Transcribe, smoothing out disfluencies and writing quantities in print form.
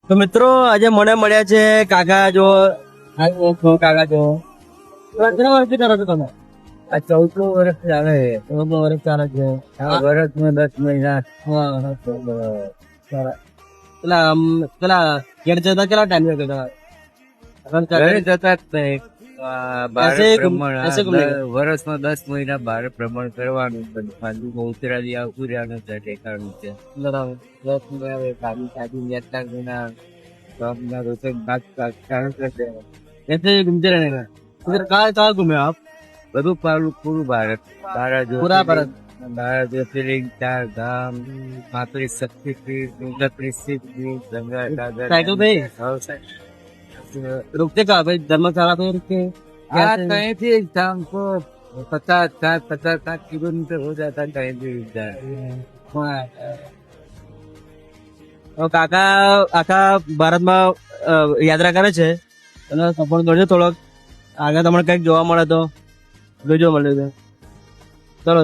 તો મિત્રો આજે મને મળ્યા છે કાકા જો કાકા જો કેટલા વર્ષથી કરો છો તમે? આ 14 વર્ષ ચાલે છે. 14 વર્ષ ચાલે છે. આ વર્ષમાં 10 મહિના. પેલા ઘેર જતા કેટલા ટાઈમ લાગ્યો ઘરે જતા જ નહીં. બહાર ऐसे ભ્રમણ, ऐसे घूमने का? વર્ષમાં 10 મહિના બહાર ભ્રમણ કરવાનું. પાછું ઉત્તરાદી આવતું રહેવાનું છે ઠેકાણું છે. ऐसे घूमते रहने का. फिर कहाँ कहाँ घूमे आप? બધું પૂરું ભારત. पूरा भारत. બારા જ્યોતિર્લિંગ, 4 ધામ, 35 શક્તિપીઠ, 29 સિદ્ધપીઠ, ગંગા સાગર. साइकिल पे ही? हाँ, रुकते कहाँ भाई? धर्मशाला पे रुकते? हाँ, कहीं भी हमको 50-60 किलोमीटर हो जाता है, कहीं भी रुक जाए. કાકા આખા ભારતમાં યાત્રા કરે છે અને સપોર્ટ કરજો થોડોક. આગળ તમને કંઈક જોવા મળે તો જોજો મળે તો. ચલો